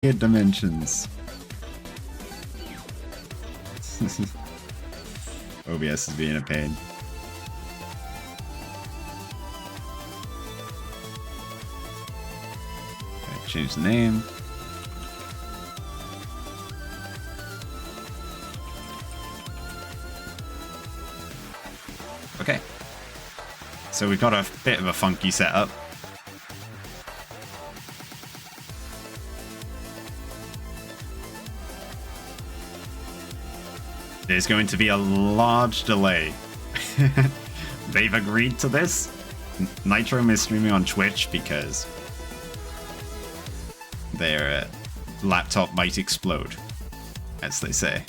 Weird dimensions. OBS is being a pain. Okay, change the name. Okay. So we've got a bit of a funky setup. There's going to be a large delay. They've agreed to this. Nitrome is streaming on Twitch because their laptop might explode, as they say.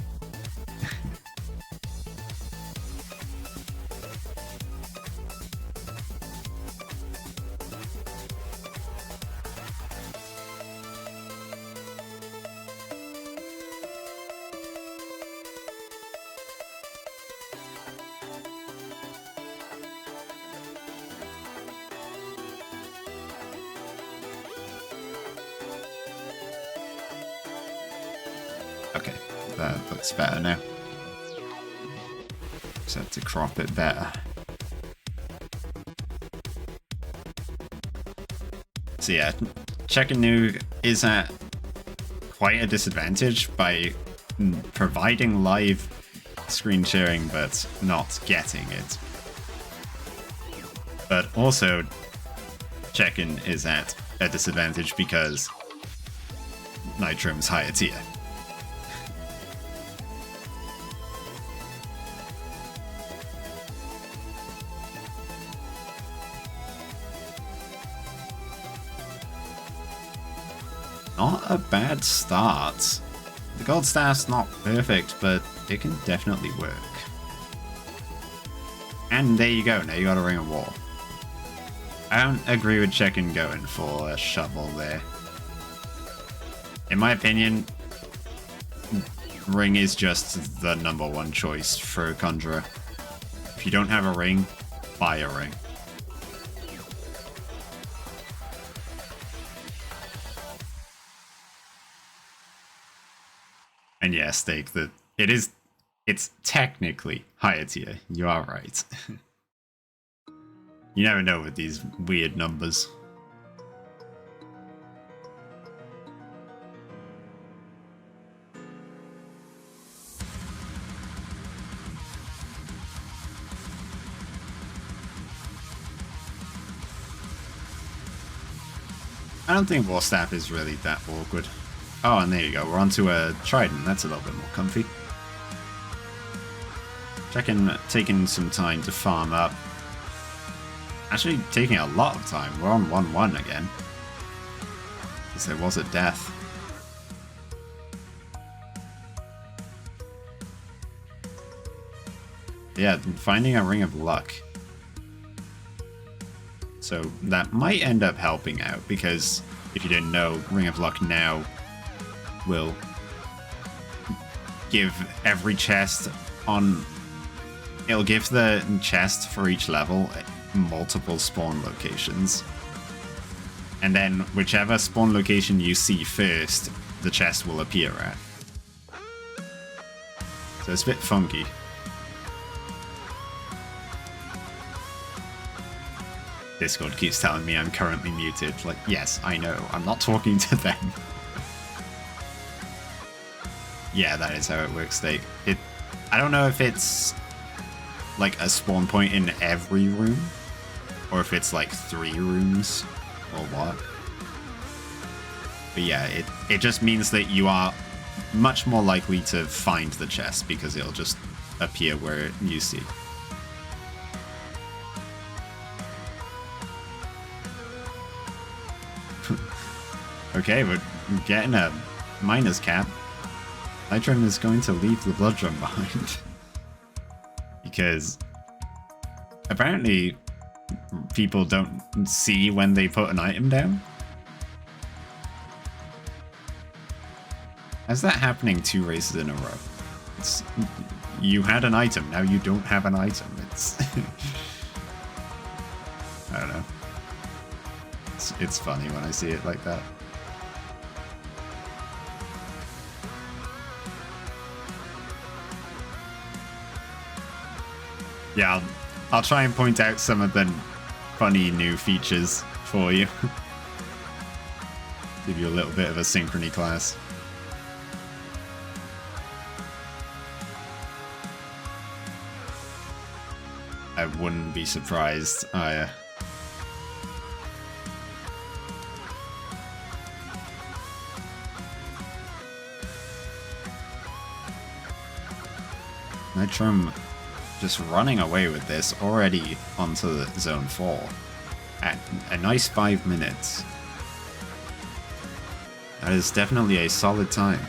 Okay, that looks better now. Just have to crop it better. So yeah, ChekinNoog is at quite a disadvantage by providing live screen sharing but not getting it. But also, Chekin is at a disadvantage because Nitrome's higher tier. Not a bad start. The gold staff's not perfect, but it can definitely work. And there you go, now you got a ring of war. I don't agree with Chekin going for a shovel there. In my opinion, ring is just the #1 choice for a conjurer. If you don't have a ring, buy a ring. And yeah, Steak, that it's technically higher tier. You are right. You never know with these weird numbers. I don't think War Staff is really that awkward. Oh, and there you go. We're onto a Trident. That's a little bit more comfy. Chekin taking some time to farm up. Actually taking a lot of time. We're on 1-1 again. Because there was a death. Yeah, finding a Ring of Luck. So that might end up helping out, because if you didn't know, Ring of Luck now will give every chest on... It'll give the chest for each level multiple spawn locations. And then whichever spawn location you see first, the chest will appear at. So it's a bit funky. Discord keeps telling me I'm currently muted. Like, yes, I know. I'm not talking to them. Yeah, that is how it works. I don't know if it's like a spawn point in every room, or if it's like 3 rooms, or what. But yeah, it just means that you are much more likely to find the chest, because it'll just appear where you see. Okay, we're getting a minus cap. Nitrome is going to leave the blood drum behind. Because apparently people don't see when they put an item down. How's that happening 2 races in a row? You had an item, now you don't have an item. It's I don't know. It's funny when I see it like that. Yeah, I'll try and point out some of the funny new features for you. Give you a little bit of a synchrony class. I wouldn't be surprised. Oh, yeah. Nitrome just running away with this, already onto the zone 4 at a nice 5 minutes. That is definitely a solid time.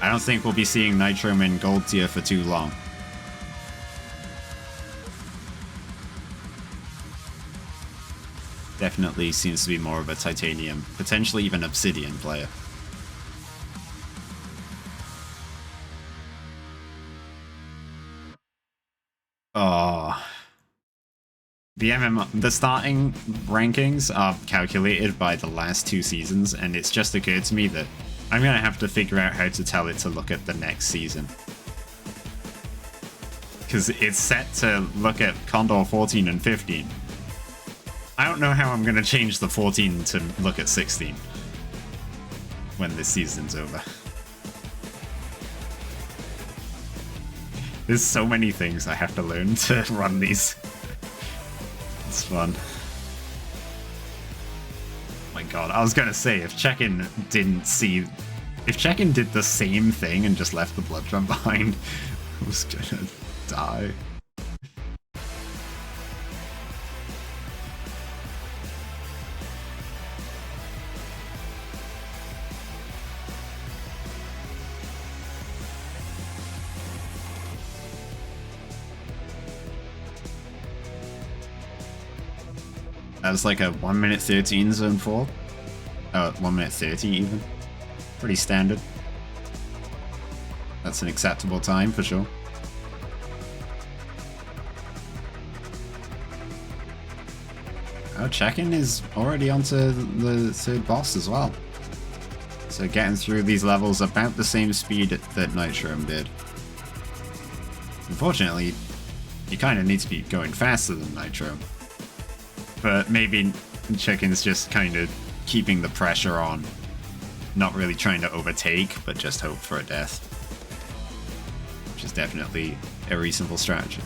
I don't think we'll be seeing Nitrome in gold tier for too long. Definitely seems to be more of a titanium, potentially even obsidian player. Oh. The starting rankings are calculated by the last 2 seasons, and it's just occurred to me that I'm gonna have to figure out how to tell it to look at the next season. Because it's set to look at CoNDOR 14 and 15. I don't know how I'm gonna change the 14 to look at 16 when this season's over. There's so many things I have to learn to run these. It's fun. Oh my god, I was gonna say, if Chekin didn't see... If Chekin did the same thing and just left the blood drum behind, I was gonna die. That was like a 1 minute 13 zone 4. Oh, 1 minute 30 even. Pretty standard. That's an acceptable time for sure. Oh, Chekin is already onto the third boss as well. So getting through these levels about the same speed that Nitrome did. Unfortunately, you kind of need to be going faster than Nitrome. But maybe Chekin's just kind of keeping the pressure on. Not really trying to overtake, but just hope for a death. Which is definitely a reasonable strategy.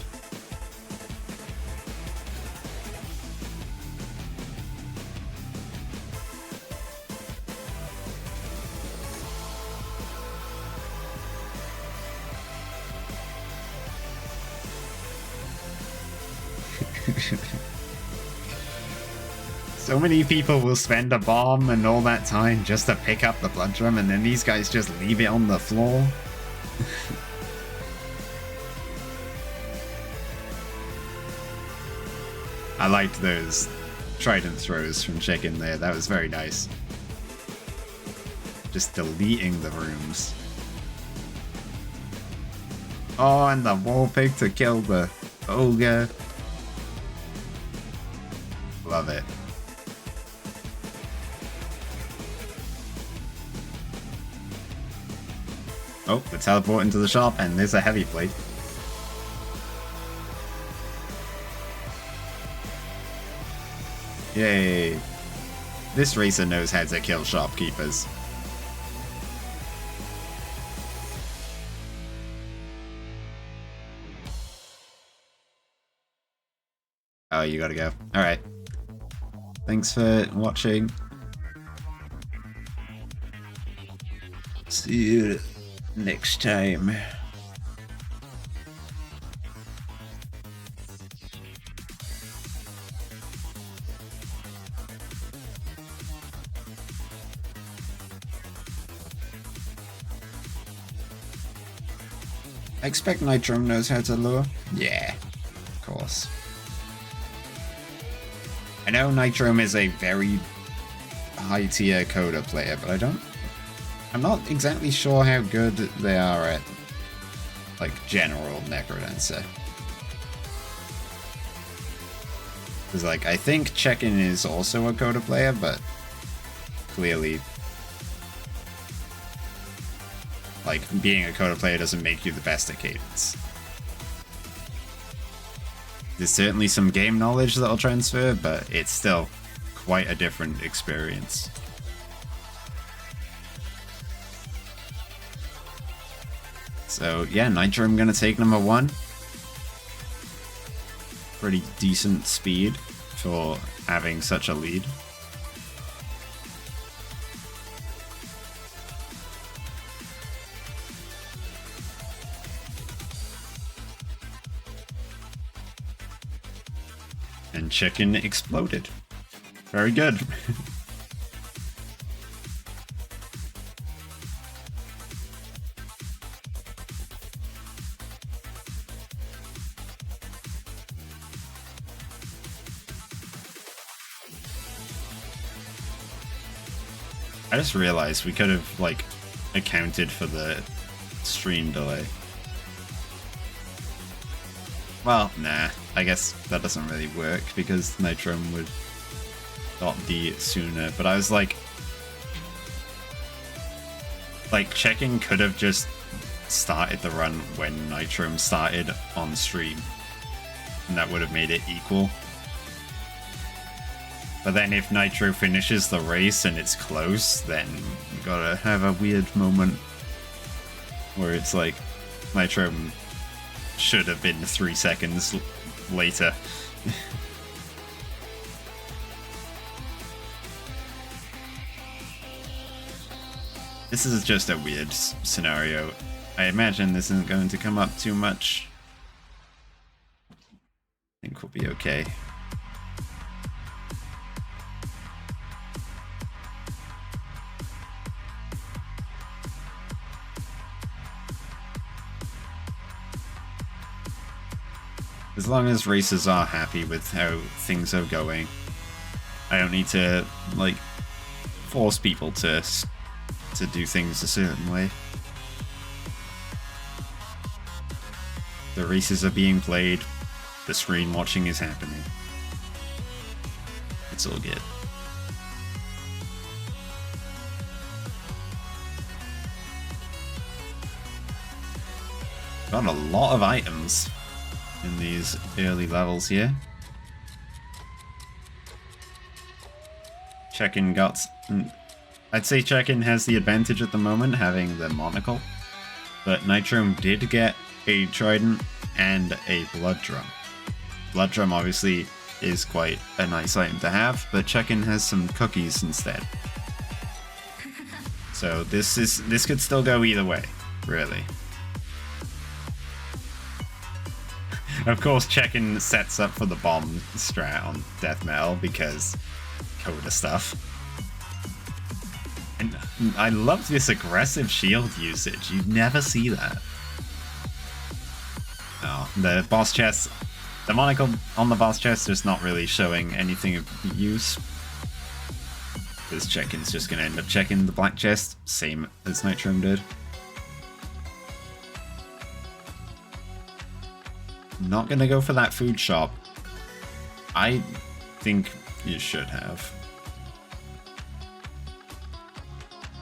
So many people will spend a bomb and all that time just to pick up the blood drum, and then these guys just leave it on the floor. I liked those trident throws from Chekin there. That was very nice. Just deleting the rooms. Oh, and the wall pick to kill the ogre. Love it. Oh, the teleport into the shop, and there's a heavy plate. Yay. This racer knows how to kill shopkeepers. Oh, you gotta go. Alright. Thanks for watching. See you next time. I expect Nitrome knows how to lure. Yeah, of course. I know Nitrome is a very high tier Coda player, but I'm not exactly sure how good they are at, like, general Necrodancer. Because, like, I think Chekin is also a Coda player, but clearly, like, being a Coda player doesn't make you the best at Cadence. There's certainly some game knowledge that'll transfer, but it's still quite a different experience. So yeah, Nitrome gonna take number 1. Pretty decent speed for having such a lead. And Chicken exploded. Very good. I just realized we could have, like, accounted for the stream delay. Well, nah, I guess that doesn't really work because Nitrome would not be sooner, but I was like, Checkin could have just started the run when Nitrome started on stream, and that would have made it equal. But then if Nitro finishes the race and it's close, then we gotta have a weird moment where it's like Nitrome should have been 3 seconds later. This is just a weird scenario. I imagine this isn't going to come up too much. I think we'll be okay. As long as racers are happy with how things are going, I don't need to, like, force people to do things a certain way. The races are being played, the screen watching is happening. It's all good. Got a lot of items in these early levels here. Chekin got... I'd say Chekin has the advantage at the moment, having the monocle. But Nitrome did get a trident and a blood drum. Blood drum obviously is quite a nice item to have, but Chekin has some cookies instead. So this could still go either way, really. Of course, Chekin sets up for the bomb strat on death metal because Coda stuff. And I love this aggressive shield usage. You never see that. Oh, the boss chest, the monocle on the boss chest is not really showing anything of use. Because Chekin's just going to end up checking the black chest, same as Nitrome did. Not gonna go for that food shop. I think you should have.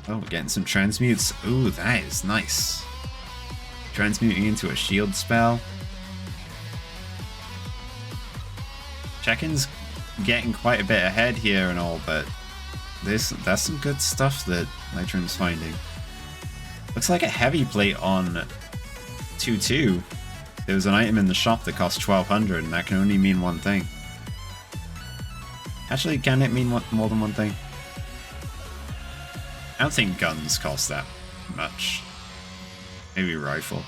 Oh, we're getting some transmutes. Ooh, that is nice. Transmuting into a shield spell. Chekin's getting quite a bit ahead here and all, but that's some good stuff that Nitrome's finding. Looks like a heavy plate on 2-2. There was an item in the shop that cost 1200, and that can only mean one thing. Actually, can it mean more than one thing? I don't think guns cost that much. Maybe rifle.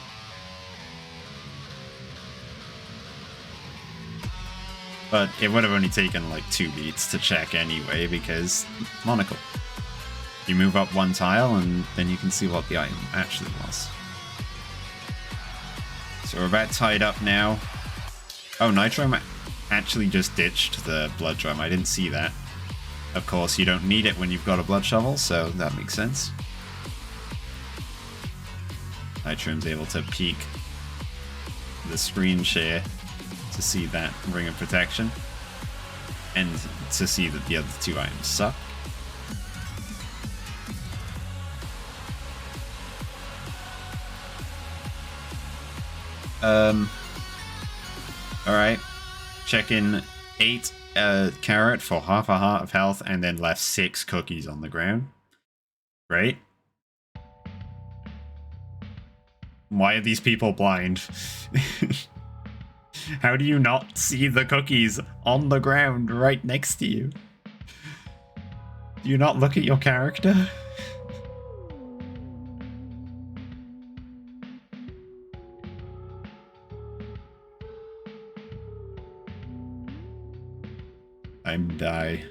But it would have only taken like 2 beats to check anyway, because monocle. You move up one tile, and then you can see what the item actually was. So we're about tied up now. Oh, Nitrome actually just ditched the blood drum. I didn't see that. Of course, you don't need it when you've got a blood shovel, so that makes sense. Nitrome's able to peek the screen share to see that ring of protection, and to see that the other 2 items suck. Alright. Chekin ate a carrot for half a heart of health and then left 6 cookies on the ground. Great. Why are these people blind? How do you not see the cookies on the ground right next to you? Do you not look at your character? I'm die.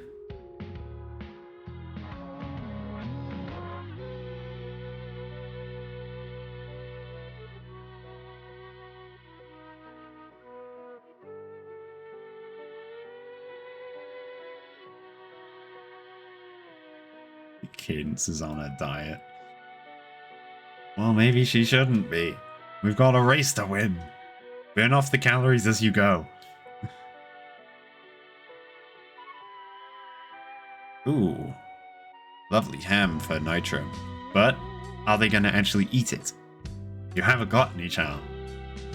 Cadence is on a diet. Well, maybe she shouldn't be. We've got a race to win. Burn off the calories as you go. Ooh. Lovely ham for Nitrome. But are they going to actually eat it? You have a gluttony channel.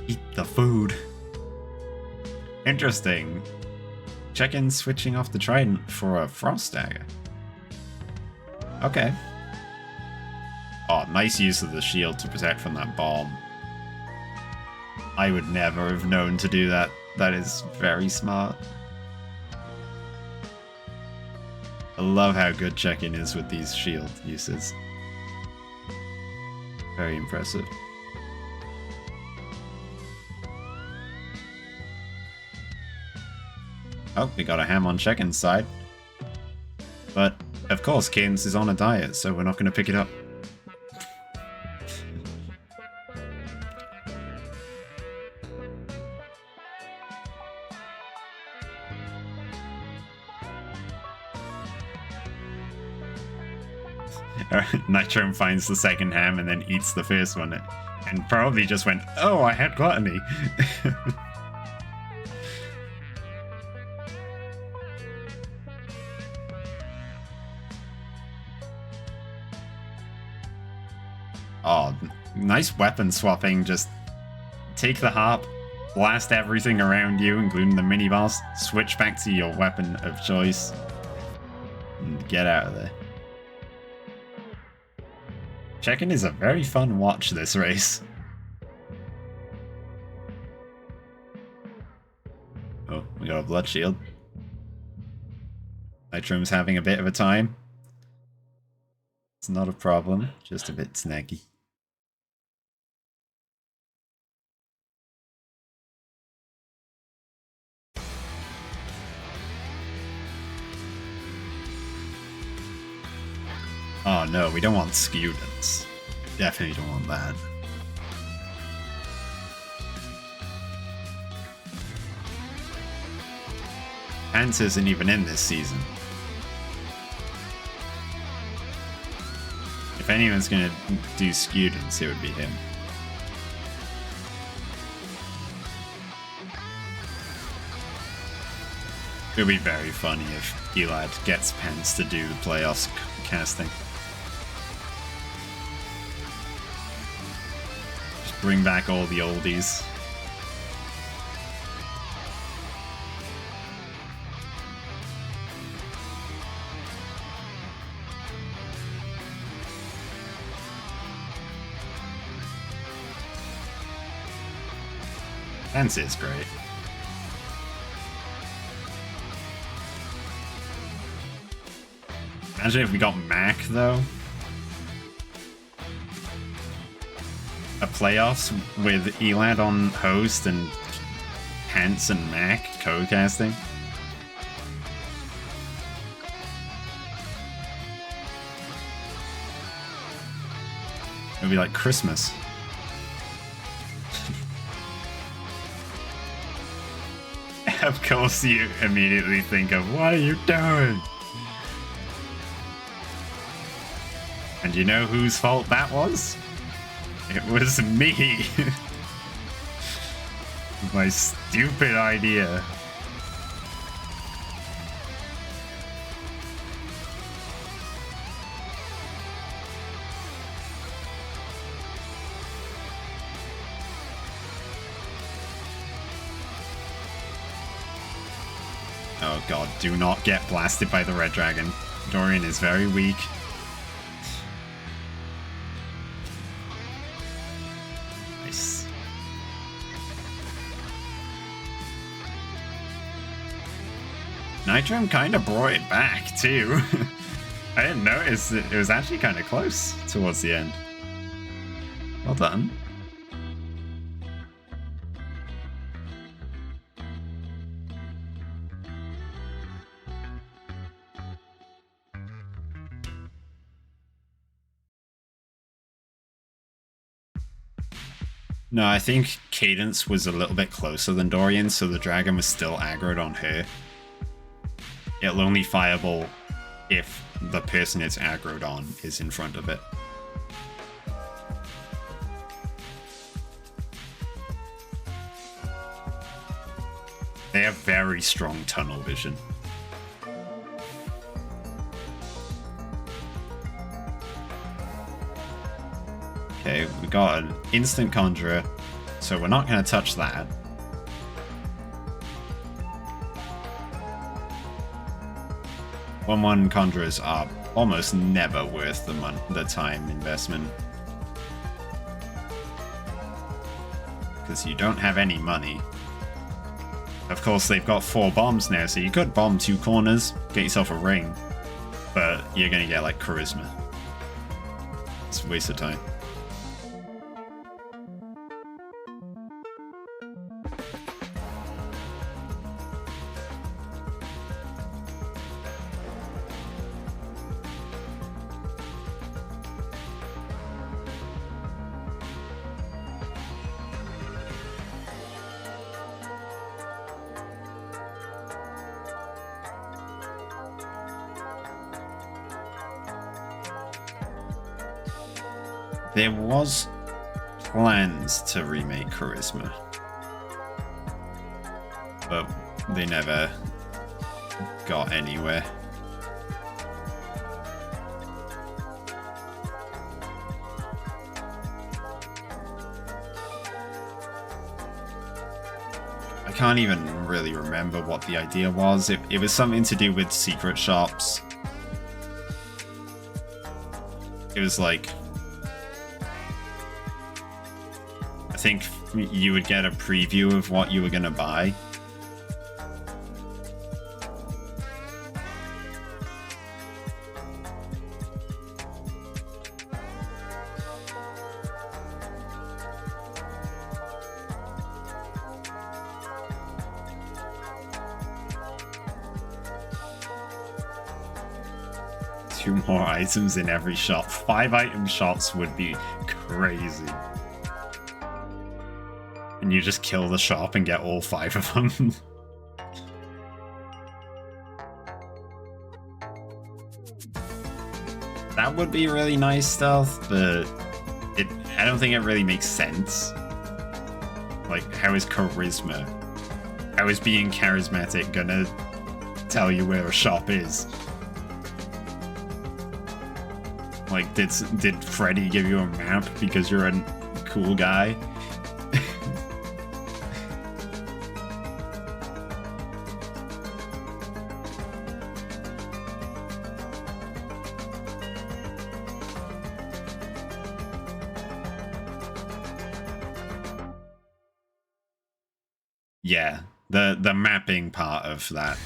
Eat the food. Interesting. Check-in switching off the trident for a frost dagger. Okay. Oh, nice use of the shield to protect from that bomb. I would never have known to do that. That is very smart. I love how good check-in is with these shield uses. Very impressive. Oh, we got a ham on check-in's side. But, of course, Cadence is on a diet, so we're not going to pick it up. Nitrome finds the second ham and then eats the first one. And probably just went, oh, I had gluttony. Oh, nice weapon swapping. Just take the harp, blast everything around you, including the mini-boss, switch back to your weapon of choice, and get out of there. Check-in is a very fun watch this race. Oh, we got a blood shield. Nitrome's having a bit of a time. It's not a problem, just a bit snaggy. Oh no, we don't want students. Definitely don't want that. Hans isn't even in this season. If anyone's gonna do students, it would be him. It would be very funny if Elad gets Pence to do the playoffs casting. Just bring back all the oldies. Pence is great. Imagine if we got Mac, though. A playoffs with Elad on host and Pence and Mac co-casting. It would be like Christmas. Of course you immediately think of, what are you doing? And you know whose fault that was? It was me. My stupid idea. Oh god, do not get blasted by the red dragon. Dorian is very weak. Nice. Nitrome kind of brought it back too. I didn't notice that it was actually kind of close towards the end. Well done. No, I think Cadence was a little bit closer than Dorian, so the dragon was still aggroed on her. It'll only fireball if the person it's aggroed on is in front of it. They have very strong tunnel vision. Okay, we got an instant conjurer, so we're not going to touch that. One conjurers are almost never worth the time investment. Because you don't have any money. Of course, they've got 4 bombs now, so you could bomb 2 corners, get yourself a ring, but you're going to get, like, charisma. It's a waste of time. There was plans to remake Charisma, but they never got anywhere. I can't even really remember what the idea was. It was something to do with secret shops. It was like, I think you would get a preview of what you were going to buy. Two more items in every shop. 5-item shops would be crazy. And you just kill the shop and get all 5 of them. That would be really nice stealth, but I don't think it really makes sense. Like, how is charisma? How is being charismatic gonna tell you where a shop is? Like, did Freddy give you a map because you're a cool guy? Yeah, the mapping part of that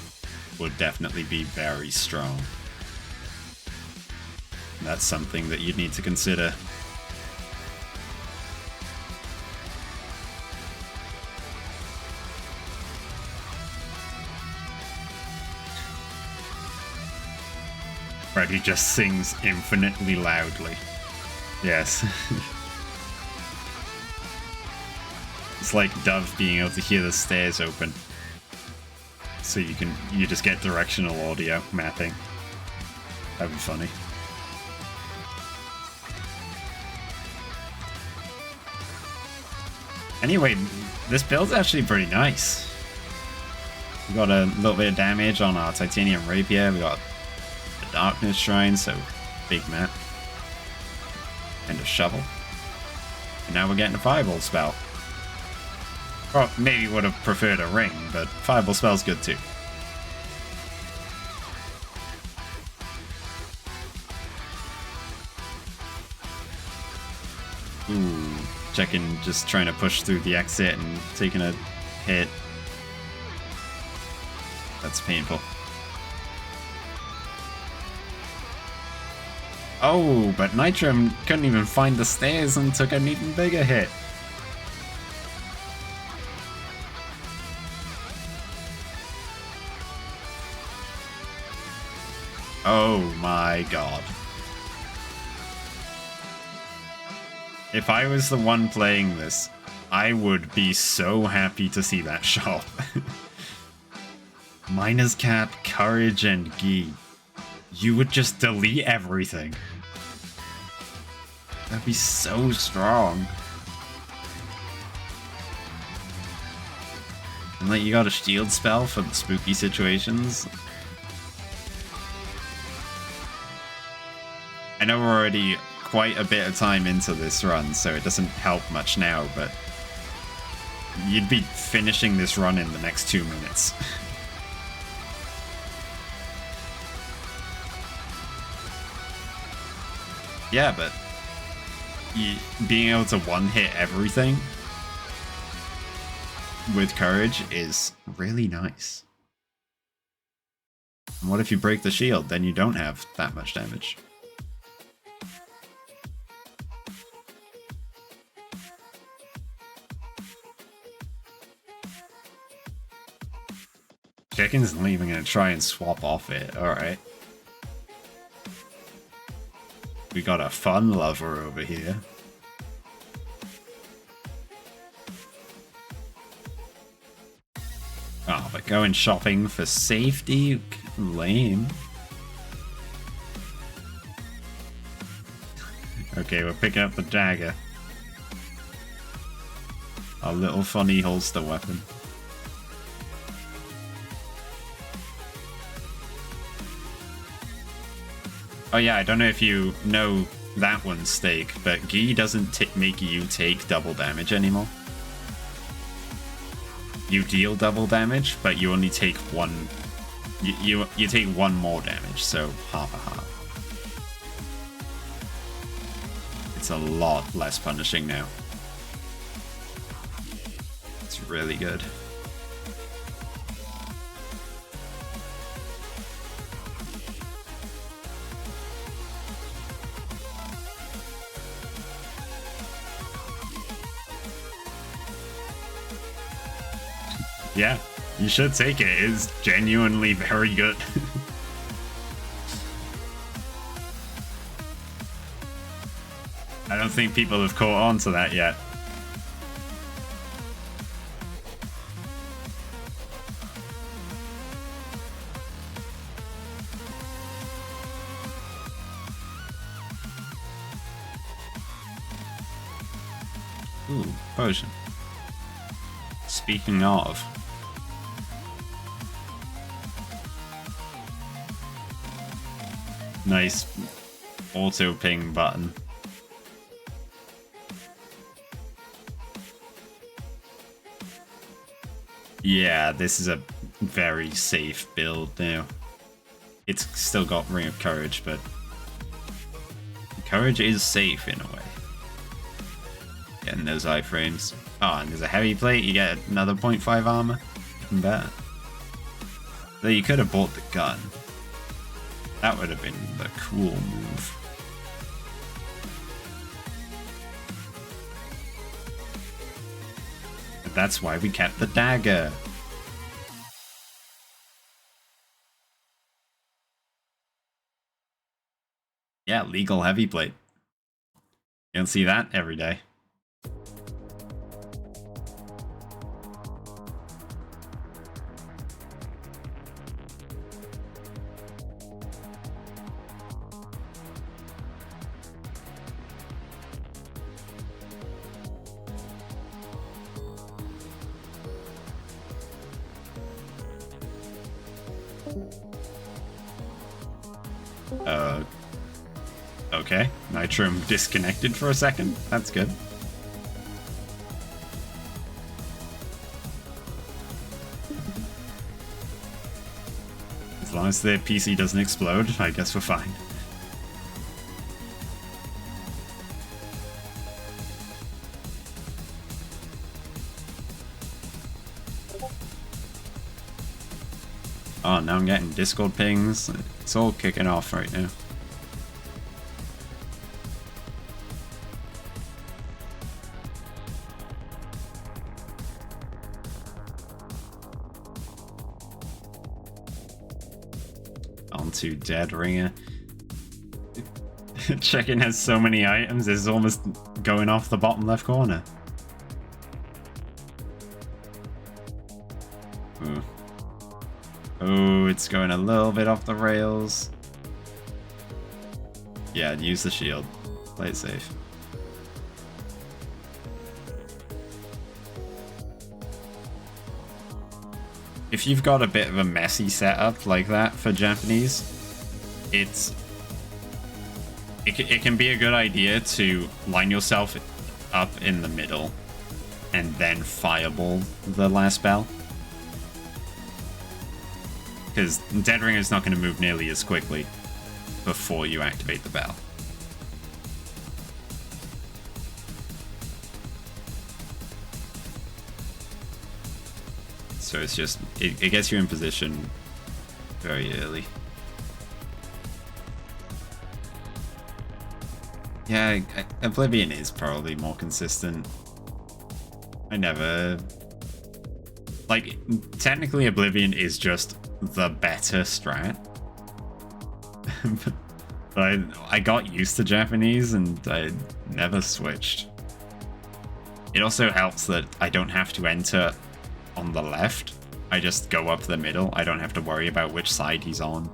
would definitely be very strong. That's something that you'd need to consider. Freddy just sings infinitely loudly. Yes. It's like Dove being able to hear the stairs open. So you just get directional audio mapping. That'd be funny. Anyway, this build's actually pretty nice. We got a little bit of damage on our Titanium Rapier. We got a Darkness Shrine, so big map. And a shovel. And now we're getting a Fireball spell. Well, maybe would have preferred a ring, but Fireball spell's good too. Ooh, Chekin just trying to push through the exit and taking a hit. That's painful. Oh, but Nitrome couldn't even find the stairs and took an even bigger hit. Oh my god. If I was the one playing this, I would be so happy to see that shop. Miner's Cap, Courage, and Gi. You would just delete everything. That'd be so strong. And like, you got a shield spell for the spooky situations. I know we're already quite a bit of time into this run, so it doesn't help much now, but you'd be finishing this run in the next 2 minutes. Yeah, but being able to one-hit everything with Courage is really nice. And what if you break the shield? Then you don't have that much damage. Chekin's not even going to try and swap off it. Alright. We got a fun lover over here. Oh, but going shopping for safety? Lame. Okay, we're picking up the dagger. Our little funny holster weapon. Oh yeah, I don't know if you know that one's stake, but Gi doesn't make you take double damage anymore. You deal double damage, but you only take one. You take one more damage, so half a half. It's a lot less punishing now. It's really good. Yeah, you should take it. It's genuinely very good. I don't think people have caught on to that yet. Ooh, potion. Speaking of... Nice auto ping button. Yeah, this is a very safe build now. It's still got Ring of Courage, but Courage is safe in a way. Getting those iframes. Oh, and there's a heavy plate, you get another 0.5 armor. Even better. Though you could have bought the gun. That would have been the cool move. But that's why we kept the dagger. Yeah, legal heavy plate. You don't see that every day. Okay, Nitrome disconnected for a second. That's good. As long as the PC doesn't explode, I guess we're fine. Oh, now I'm getting Discord pings. It's all kicking off right now. Onto Dead Ringer. Check-in has so many items, it's almost going off the bottom left corner. Ooh. Oh, it's going a little bit off the rails. Yeah, use the shield. Play it safe. If you've got a bit of a messy setup like that for Japanese, it can be a good idea to line yourself up in the middle and then fireball the last spell. Because Dead Ringer is not going to move nearly as quickly before you activate the bell. So it's just, it gets you in position very early. Yeah, Oblivion is probably more consistent. I never... Like, technically Oblivion is just the better strat. But I got used to Japanese and I never switched. It also helps that I don't have to enter on the left. I just go up the middle. I don't have to worry about which side he's on.